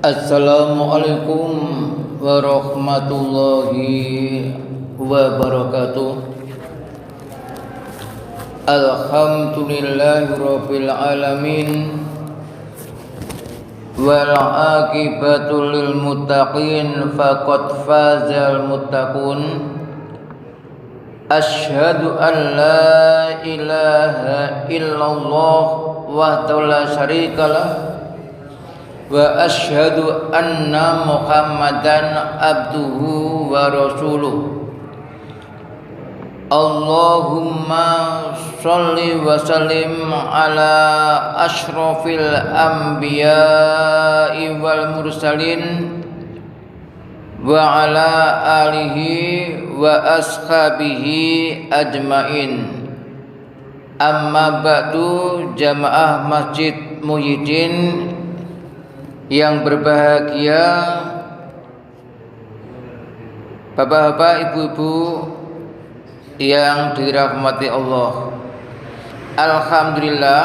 Assalamualaikum warahmatullahi wabarakatuh. Alhamdulillahirabbil alamin wal aqibatu lil muttaqin faqad fazal muttaqun. Asyhadu an la ilaha illallah wahdahu la syarikalah wa asyhadu anna Muhammadan abduhu wa rasuluh. Allahumma sholli wa sallim ala asyrafil anbiya'i wal mursalin wa ala alihi wa ashabihi ajmain. Amma ba'du, jamaah Masjid Muhyiddin yang berbahagia, bapak-bapak, ibu-ibu yang dirahmati Allah. Alhamdulillah,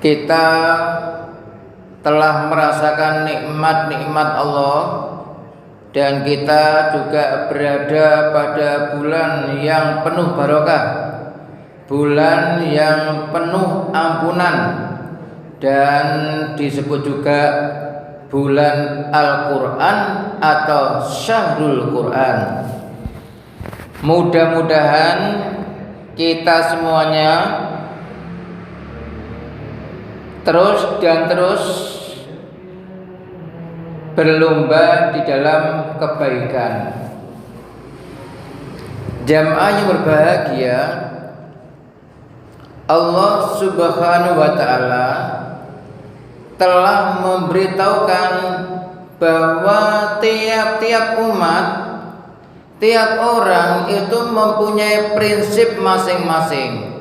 kita telah merasakan nikmat-nikmat Allah dan kita juga berada pada bulan yang penuh barokah, bulan yang penuh ampunan, dan disebut juga bulan Al-Quran atau Syahrul Quran. Mudah-mudahan kita semuanya terus berlomba di dalam kebaikan. Jamaah yang berbahagia, Allah Subhanahu wa Ta'ala telah memberitahukan bahwa tiap-tiap umat, tiap orang itu mempunyai prinsip masing-masing.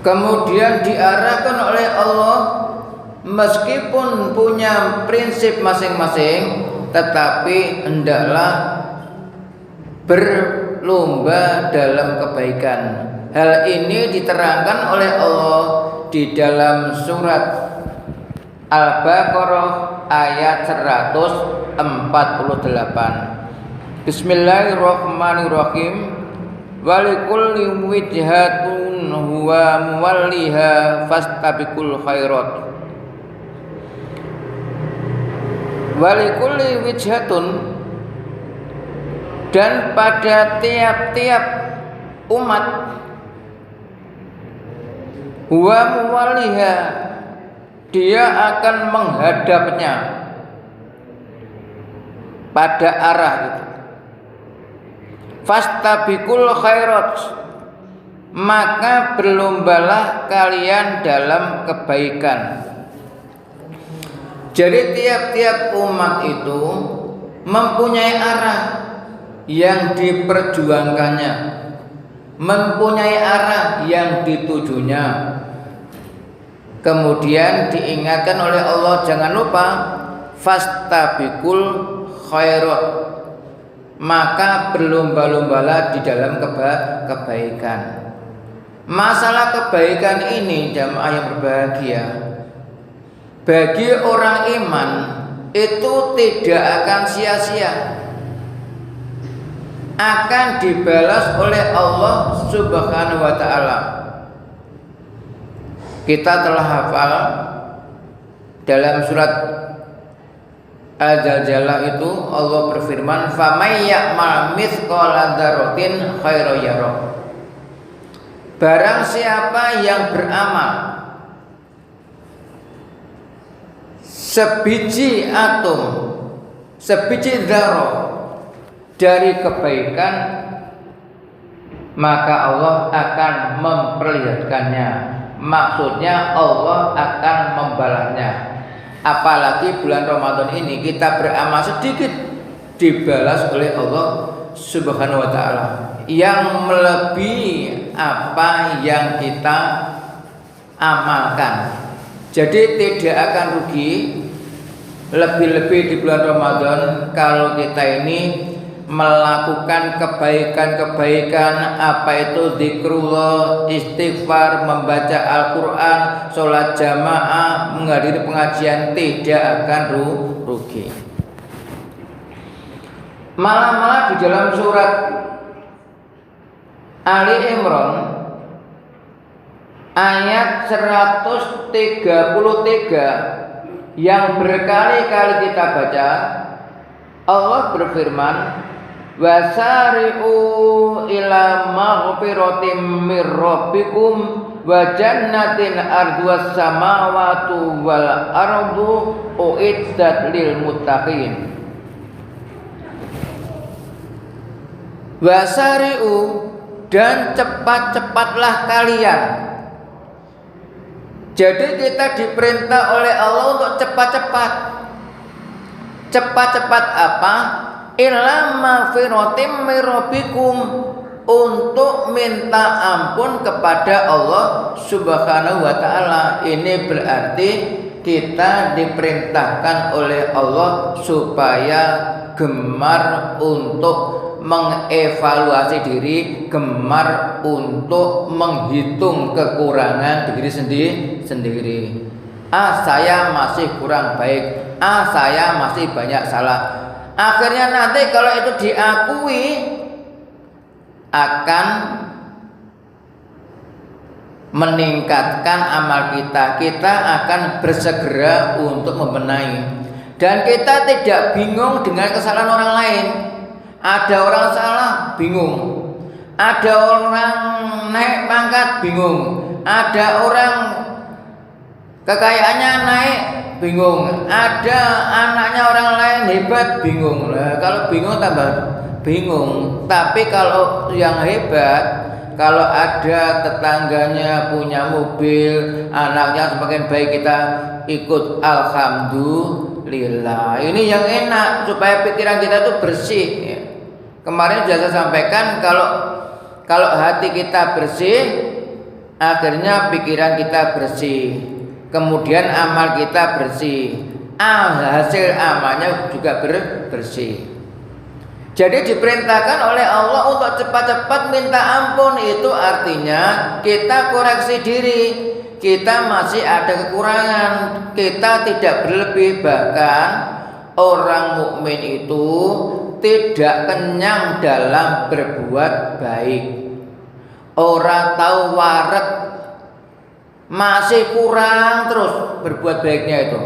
Kemudian diarahkan oleh Allah, meskipun punya prinsip masing-masing, tetapi hendaklah berlomba dalam kebaikan. Hal ini diterangkan oleh Allah di dalam surat Al-Baqarah ayat 148. Bismillahirrahmanirrahim. Walikulli wijhatun huwa muwalliha fastabiqul khairat. Walikulli wijhatun, dan pada tiap-tiap umat, huwa muwalliha, dia akan menghadapnya pada arah itu. Fastabiqul khairat, maka berlombalah kalian dalam kebaikan. Jadi tiap-tiap umat itu mempunyai arah yang diperjuangkannya, mempunyai arah yang ditujunya. Kemudian diingatkan oleh Allah, jangan lupa fastabiqul khairat, maka berlomba-lombalah di dalam kebaikan. Masalah kebaikan ini, jamaah yang berbahagia, bagi orang iman itu tidak akan sia-sia, akan dibalas oleh Allah Subhanahu wa Ta'ala. Kita telah hafal dalam surat Al-Zalzalah itu Allah berfirman, "Famay ya'mal mithqala dzarratin khairan yarah." Barang siapa yang beramal sebiji atom, sebiji dzarrah dari kebaikan, maka Allah akan memperlihatkannya. Maksudnya Allah akan membalasnya. Apalagi bulan Ramadan ini kita beramal sedikit, dibalas oleh Allah Subhanahu wa Ta'ala yang melebihi apa yang kita amalkan. Jadi tidak akan rugi, lebih-lebih di bulan Ramadan kalau kita ini melakukan kebaikan-kebaikan, apa itu zikrullah, istighfar, membaca Al-Quran, sholat jamaah, menghadiri pengajian, tidak akan rugi. Malah di dalam surat Ali Imran ayat 133 yang berkali-kali kita baca, Allah berfirman, wasari'u ila maghfiratin mir rabbikum wa jannatin arduas samawati wal ardu uiddat lil muttaqin. Wasari'u, dan cepat-cepatlah kalian. Jadi kita diperintah oleh Allah untuk cepat-cepat. Cepat-cepat apa? Ila maghfiratin mir rabbikum, untuk minta ampun kepada Allah Subhanahu wa taala. Ini berarti kita diperintahkan oleh Allah supaya gemar untuk mengevaluasi diri, gemar untuk menghitung kekurangan diri sendiri. Saya masih kurang baik, saya masih banyak salah. Akhirnya nanti kalau itu diakui, akan meningkatkan amal kita. Kita akan bersegera untuk membenahi, dan kita tidak bingung dengan kesalahan orang lain. Ada orang salah, bingung. Ada orang naik pangkat, bingung. Ada orang kekayaannya naik, bingung. Ada anaknya orang lain hebat, bingung. Nah, kalau bingung tambah bingung. Tapi kalau yang hebat, kalau ada tetangganya punya mobil, anaknya semakin baik, kita ikut alhamdulillah. Ini yang enak, supaya pikiran kita tuh bersih. Kemarin sudah saya sampaikan, kalau hati kita bersih, akhirnya pikiran kita bersih, kemudian amal kita bersih, hasil amalnya juga bersih. Jadi diperintahkan oleh Allah untuk cepat-cepat minta ampun. Itu artinya kita koreksi diri, kita masih ada kekurangan, kita tidak berlebih. Bahkan orang mukmin itu tidak kenyang dalam berbuat baik. Orang tahu warak, masih kurang terus berbuat baiknya itu.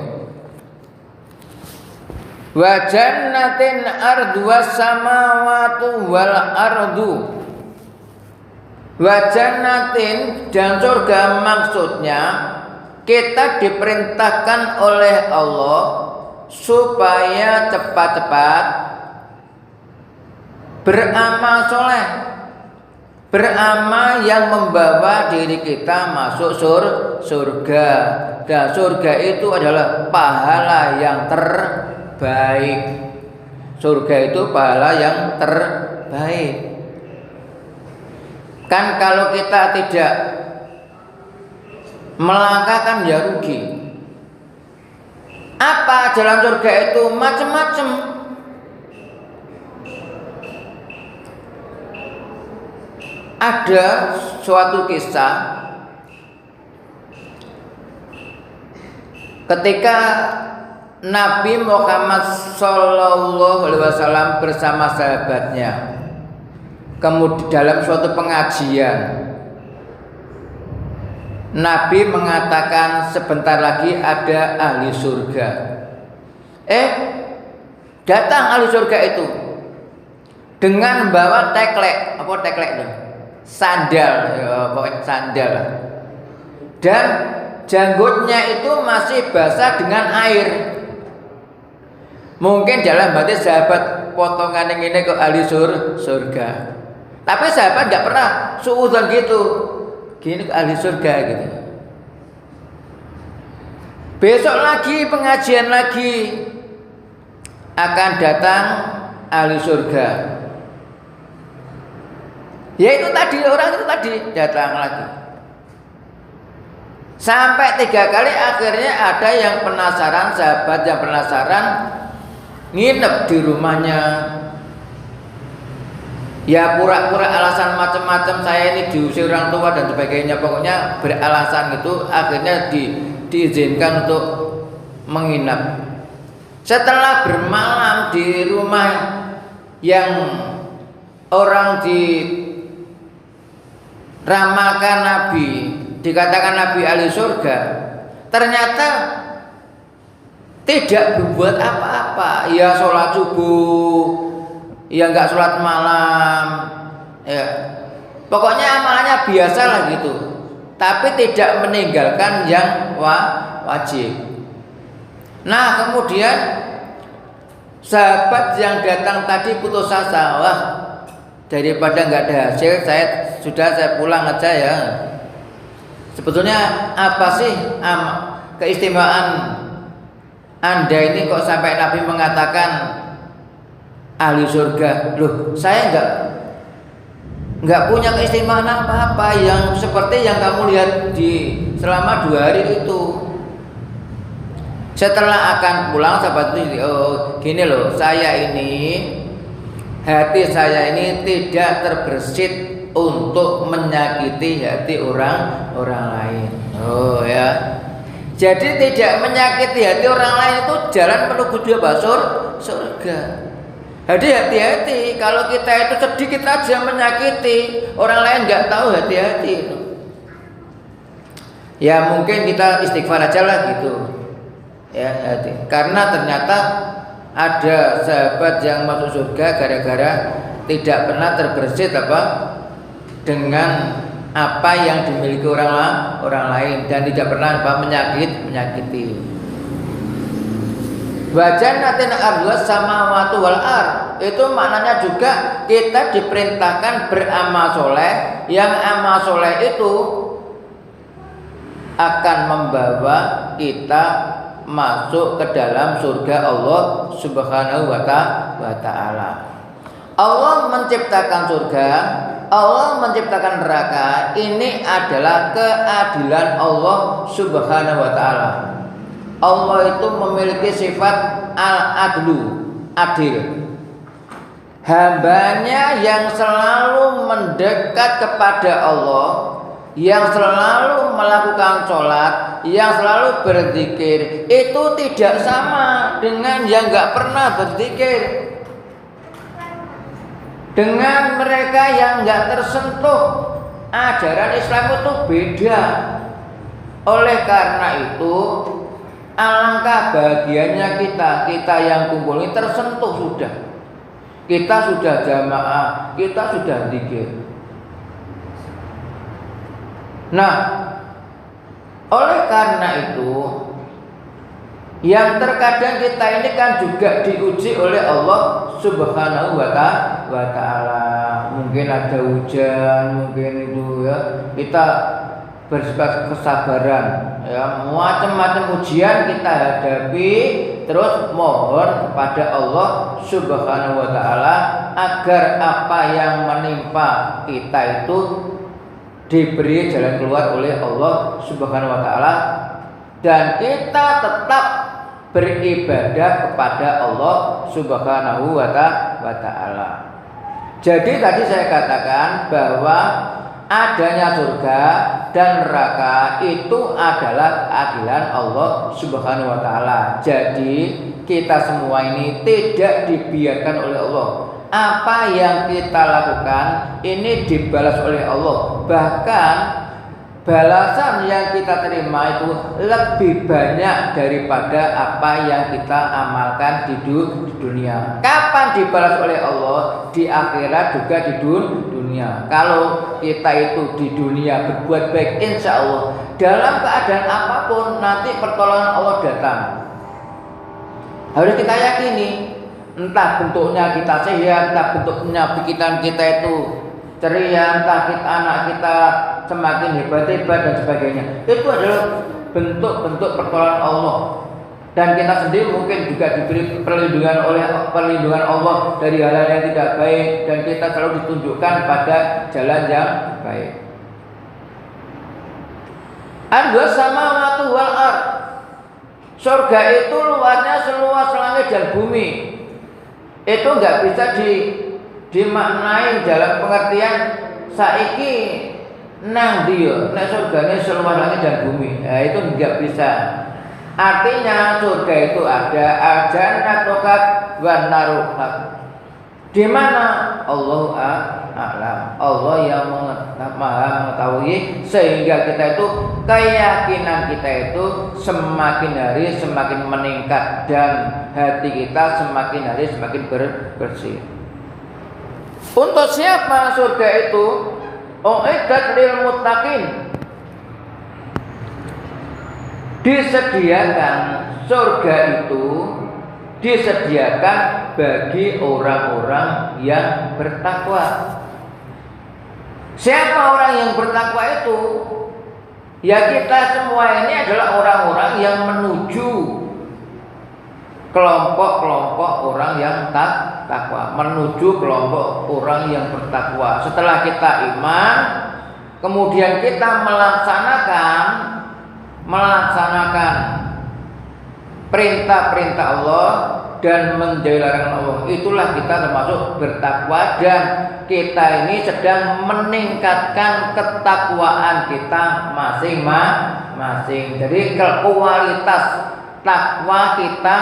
Wa jannatin arduas samawati wal ardu. Wa jannatin, dan surga maksudnya kita diperintahkan oleh Allah supaya cepat-cepat beramal soleh, beramal yang membawa diri kita masuk surga. Dan surga itu adalah pahala yang terbaik. Surga itu pahala yang terbaik. Kan kalau kita tidak melangkah kan ya rugi. Apa jalan surga itu? Macam-macam. Ada suatu kisah ketika Nabi Muhammad SAW bersama sahabatnya, kemudian dalam suatu pengajian, Nabi mengatakan sebentar lagi ada ahli surga. Datang ahli surga itu dengan membawa teklek. Apa teklek itu? Sandal, ya, pokoknya sandal. Dan janggutnya itu masih basah dengan air. Mungkin dalam hati sahabat, potongan yang ini ke ahli surga. Tapi sahabat tidak pernah suudzon gitu. Gini ke ahli surga gitu. Besok lagi pengajian lagi, akan datang ahli surga. Ya itu tadi, orang itu tadi datang lagi. Sampai 3 kali, akhirnya ada yang penasaran, sahabat yang penasaran nginep di rumahnya Ya pura-pura alasan macam-macam, saya ini diusir orang tua dan sebagainya, pokoknya beralasan itu akhirnya diizinkan untuk menginap. Setelah bermalam di rumah yang orang diramalkan Nabi, dikatakan Nabi ahli surga, ternyata tidak berbuat apa-apa, ya sholat subuh, ya nggak sholat malam, ya pokoknya amalannya biasa lah gitu, tapi tidak meninggalkan yang wajib. Nah kemudian sahabat yang datang tadi putus asa, wah daripada nggak ada hasil, saya pulang aja ya. Sebetulnya apa sih keistimewaan Anda ini kok sampai Nabi mengatakan ahli surga? Loh, saya enggak punya keistimewaan apa-apa yang seperti yang kamu lihat selama 2 hari itu. Setelah akan pulang sahabat itu, oh gini loh, hati saya ini tidak terbersit untuk menyakiti hati orang lain. Oh ya. Jadi tidak menyakiti hati orang lain itu jalan menuju surga. Jadi hati-hati, kalau kita itu sedikit aja menyakiti orang lain, nggak tahu hati-hati itu. Ya mungkin kita istighfar aja lah gitu. Ya hati. Karena ternyata ada sahabat yang masuk surga gara-gara tidak pernah terbersit dengan apa yang dimiliki orang lain dan tidak pernah menyakiti. Wajanatin ardhas samawati wal ard, itu maknanya juga kita diperintahkan beramal soleh, yang amal soleh itu akan membawa kita masuk ke dalam surga Allah Subhanahu wa ta'ala. Allah menciptakan surga, Allah menciptakan neraka, ini adalah keadilan Allah Subhanahu wa ta'ala. Allah itu memiliki sifat al-adlu, adil. Hambanya yang selalu mendekat kepada Allah, yang selalu melakukan sholat, yang selalu berzikir, itu tidak sama dengan yang nggak pernah berzikir. Dengan mereka yang nggak tersentuh ajaran Islam itu beda. Oleh karena itu, alangkah bahagianya kita yang kumpul ini tersentuh sudah. Kita sudah jamaah, kita sudah zikir. Nah, oleh karena itu, yang terkadang kita ini kan juga diuji oleh Allah Subhanahu wa ta'ala. Mungkin ada hujan, mungkin itu ya, kita bersifat kesabaran ya, macam-macam ujian kita hadapi, terus mohon kepada Allah Subhanahu wa ta'ala agar apa yang menimpa kita itu diberi jalan keluar oleh Allah Subhanahu wa ta'ala, dan kita tetap beribadah kepada Allah Subhanahu wa ta'ala. Jadi tadi saya katakan bahwa adanya surga dan neraka itu adalah keadilan Allah Subhanahu wa ta'ala. Jadi kita semua ini tidak dibiarkan oleh Allah. Apa yang kita lakukan ini dibalas oleh Allah. Bahkan balasan yang kita terima itu lebih banyak daripada apa yang kita amalkan di dunia. Kapan dibalas oleh Allah? Di akhirat juga di dunia. Kalau kita itu di dunia berbuat baik, insya Allah dalam keadaan apapun nanti pertolongan Allah datang. Harus kita yakini. Entah bentuknya kita sehat, entah bentuknya pikiran kita itu ceria, entah anak kita semakin hebat-hebat dan sebagainya. Itu adalah bentuk-bentuk pertolongan Allah. Dan kita sendiri mungkin juga diberi perlindungan Allah dari hal-hal yang tidak baik, dan kita selalu ditunjukkan pada jalan yang baik. Ardhas samawati wal ard. Surga itu luasnya seluas langit dan bumi. Itu nggak bisa dimaknai dalam pengertian saiki nang dia nek surgane seluas langit dan bumi. Nah, itu enggak bisa. Artinya surga itu ada al-jannatukat wan narukat. Di mana Allah a'lam. Allah yang maha mengetahui, sehingga kita itu keyakinan kita itu semakin hari semakin meningkat dan hati kita semakin hari semakin bersih. Untuk siapa surga itu? U'iddat lil muttaqin. Disediakan surga itu disediakan bagi orang-orang yang bertakwa. Siapa orang yang bertakwa itu? Ya kita semua ini adalah orang-orang yang menuju kelompok-kelompok orang yang takwa, menuju kelompok orang yang bertakwa. Setelah kita iman, kemudian kita melaksanakan perintah-perintah Allah dan menjauhi larangan Allah, itulah kita termasuk bertakwa, dan kita ini sedang meningkatkan ketakwaan kita masing-masing. Jadi kualitas takwa kita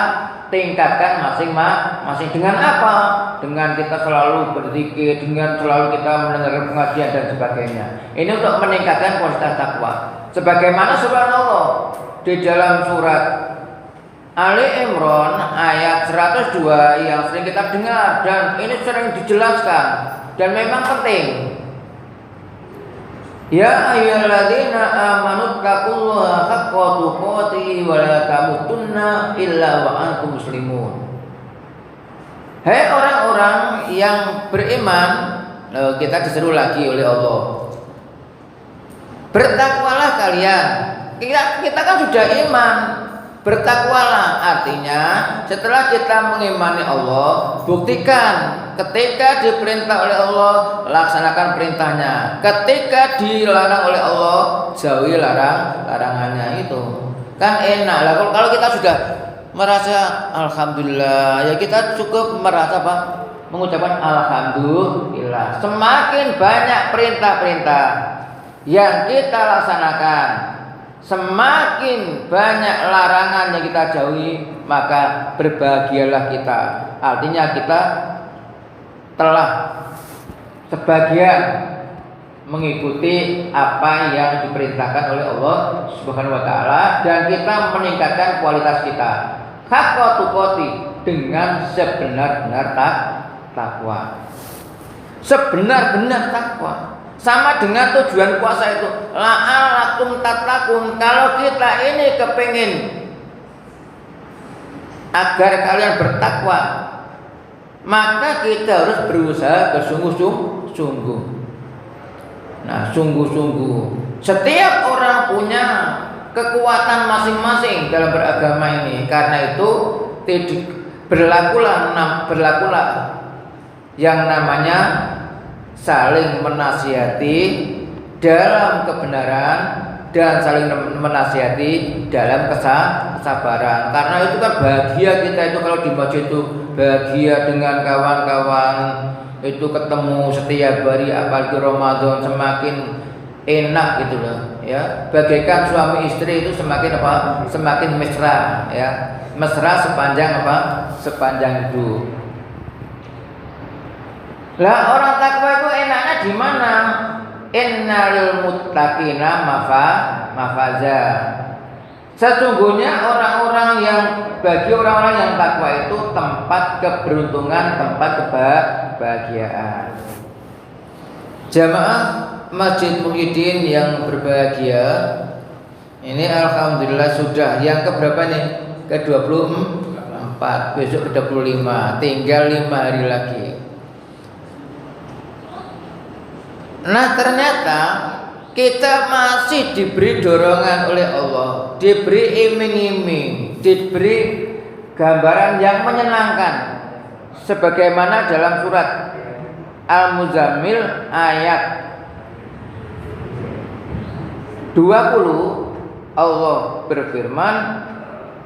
tingkatkan masing-masing. Dengan apa? Dengan kita selalu berzikir, dengan selalu kita mendengarkan pengajian dan sebagainya. Ini untuk meningkatkan kualitas takwa. Sebagaimana subhanallah di dalam surat Ali Imran ayat 102 yang sering kita dengar dan ini sering dijelaskan dan memang penting. Ya ayyuhalladzina amanu taqullaha haqqa tuqatih wa la tamutunna illa wa antum muslimun. Hai orang-orang yang beriman, kita disuruh lagi oleh Allah. Bertakwalah kalian. Kita kan sudah iman. Bertakwalah artinya setelah kita mengimani Allah, buktikan ketika diperintah oleh Allah, laksanakan perintahnya. Ketika dilarang oleh Allah, jauhi larangannya. Itu kan enak lah. Kalau kita sudah merasa alhamdulillah, ya kita cukup merasa apa? Mengucapkan alhamdulillah. Semakin banyak perintah-perintah yang kita laksanakan, semakin banyak larangan yang kita jauhi, maka berbahagialah kita. Artinya kita telah sebagian mengikuti apa yang diperintahkan oleh Allah Subhanahu wa taala, dan kita meningkatkan kualitas kita. Haqqa tuqati, dengan sebenar-benar takwa. Sebenar-benar takwa. Sama dengan tujuan puasa itu, la'alakum tattaqun. Kalau kita ini kepingin agar kalian bertakwa, maka kita harus berusaha bersungguh-sungguh. Nah, sungguh-sungguh. Setiap orang punya kekuatan masing-masing dalam beragama ini. Karena itu berlakulah yang namanya saling menasihati dalam kebenaran dan saling menasihati dalam kesabaran. Karena itu kan bahagia kita itu kalau di masjid itu bahagia dengan kawan-kawan, itu ketemu setiap hari, apalagi Ramadan semakin enak gitu loh ya. Bagaikan suami istri itu semakin apa? Semakin mesra ya. Mesra sepanjang apa? Sepanjang hidup. Lah orang takwa itu enaknya di mana? Innal muttaqina mafaza. Sesungguhnya bagi orang-orang yang takwa itu tempat keberuntungan, tempat kebahagiaan. Jamaah Masjid Muhyiddin yang berbahagia, ini alhamdulillah sudah yang keberapa nih? Ke-24, besok ke-25, tinggal 5 hari lagi. Nah ternyata kita masih diberi dorongan oleh Allah, diberi iming-iming, diberi gambaran yang menyenangkan. Sebagaimana dalam surat Al-Muzammil ayat 20, Allah berfirman,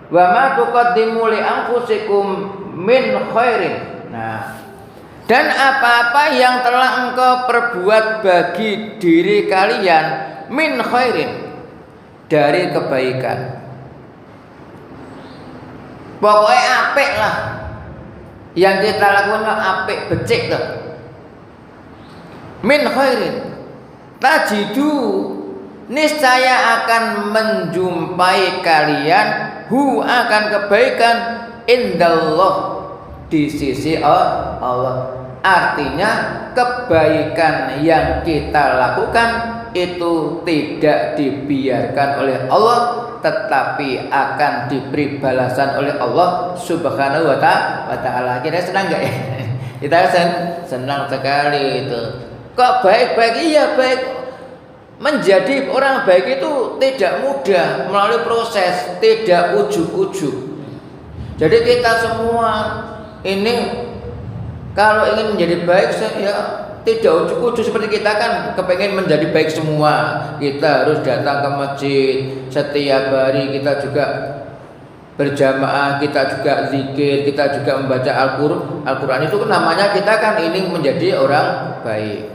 "Wa ma tuqaddimu li anfusikum min khairin." Nah, Dan apa-apa yang telah engkau perbuat bagi diri kalian min khairin, dari kebaikan. Pokoknya apik lah. Yang kita lakukan apik, becik tuh. Min khairin tajidu, niscaya akan menjumpai kalian hu, akan kebaikan indallah, di sisi Allah. Artinya kebaikan yang kita lakukan itu tidak dibiarkan oleh Allah, tetapi akan diberi balasan oleh Allah Subhanahu wa ta'ala. Kita senang enggak ya? Kita senang sekali itu. Kok baik-baik? Iya baik. Menjadi orang baik itu tidak mudah, melalui proses, tidak ujuk-ujuk. Jadi kita semua ini kalau ingin menjadi baik, ya tidak ujuk-ujuk seperti kita kan kepengen menjadi baik semua. Kita harus datang ke masjid setiap hari, kita juga berjamaah, kita juga zikir, kita juga membaca Al-Quran. Itu namanya kita kan ingin menjadi orang baik.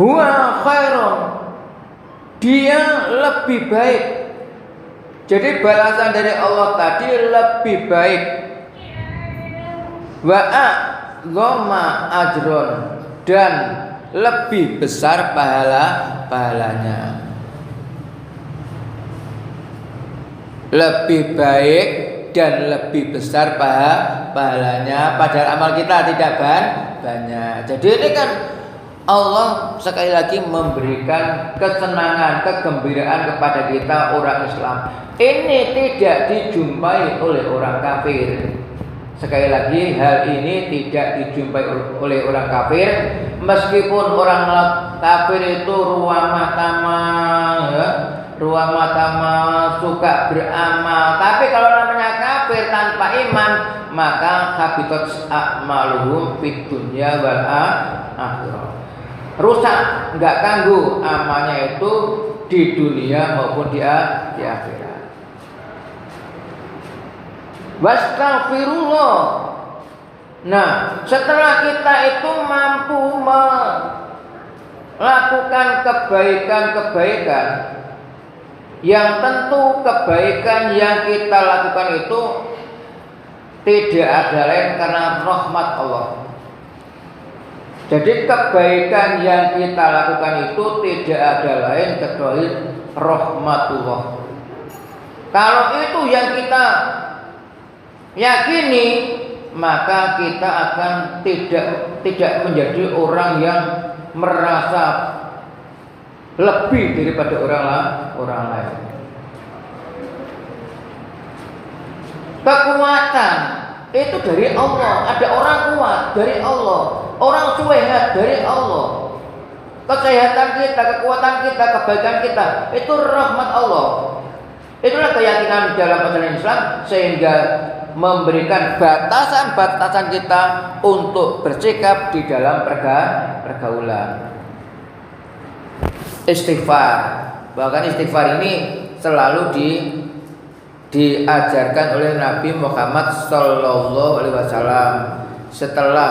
Huwa khairun, dia lebih baik. Jadi balasan dari Allah tadi lebih baik. Wa a'dhama ajron, dan lebih besar pahalanya. Lebih baik dan lebih besar pahalanya. Padahal amal kita tidak banyak. Jadi ini kan Allah sekali lagi memberikan kesenangan, kegembiraan kepada kita orang Islam. Ini tidak dijumpai oleh orang kafir. Sekali lagi, hal ini tidak dijumpai oleh orang kafir. Meskipun orang kafir itu ruamah tamah, ya, ruamah tamah, suka beramal. Tapi kalau namanya kafir tanpa iman, maka habitat a'maluhum fid dunya wal akhirah. Rusak, enggak ganggu amalnya itu di dunia maupun di akhirat. Wastaghfirullah. Nah, setelah kita itu mampu melakukan kebaikan-kebaikan, yang tentu kebaikan yang kita lakukan itu tidak ada lain karena rahmat Allah. Jadi kebaikan yang kita lakukan itu tidak ada lain kecuali rahmatullah. Kalau itu yang kita yakini, maka kita akan tidak menjadi orang yang merasa lebih daripada orang lain. Kekuatan itu dari Allah. Ada orang kuat dari Allah, orang sehat dari Allah. Kesehatan kita, kekuatan kita, kebaikan kita itu rahmat Allah. Itulah keyakinan dalam ajaran Islam, sehingga memberikan batasan-batasan kita untuk bersikap di dalam pergaulan. Istighfar, bahkan istighfar ini selalu diajarkan oleh Nabi Muhammad SAW. Setelah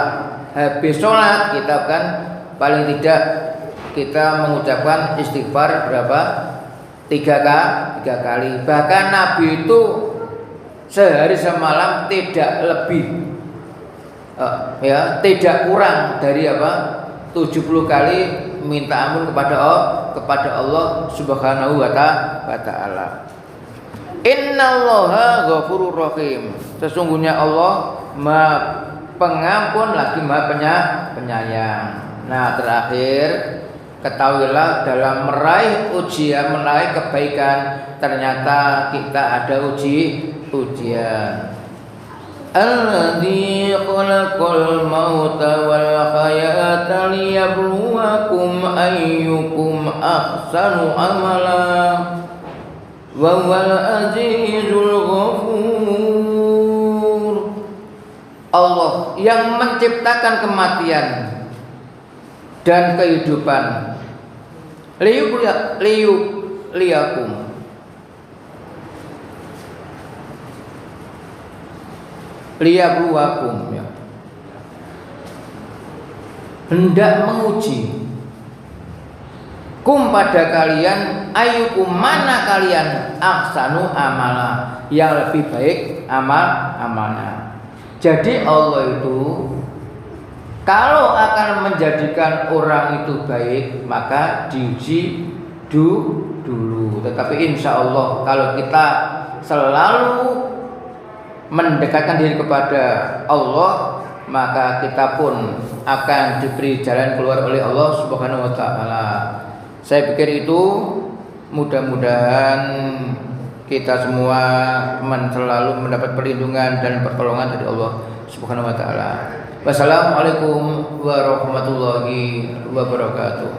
habis sholat, kita kan paling tidak kita mengucapkan istighfar berapa? 3 kali. Bahkan Nabi itu sehari semalam tidak lebih, tidak kurang dari 70 kali minta ampun kepada Allah Subhanahu wa ta'ala. Innallaha ghafurur rahim. Sesungguhnya Allah Maha Pengampun lagi Maha Penyayang. Nah, terakhir ketahuilah dalam meraih ujian, meraih kebaikan, ternyata kita ada ujian. Alladzi khalaqal mauta wal hayata liyabluwakum ayyukum ahsanu amala wa huwal azizul ghafur. Allah yang menciptakan kematian dan kehidupan liyuliakum, liyabluwakum ya. Hendak menguji kum pada kalian, ayyukum mana kalian ahsanu amala, yang lebih baik amalnya. Jadi Allah itu kalau akan menjadikan orang itu baik maka diuji dulu. Tetapi insya Allah kalau kita selalu mendekatkan diri kepada Allah, maka kita pun akan diberi jalan keluar oleh Allah Subhanahu wa taala. Saya pikir itu mudah-mudahan kita semua selalu mendapat perlindungan dan pertolongan dari Allah Subhanahu wa taala. Wassalamualaikum warahmatullahi wabarakatuh.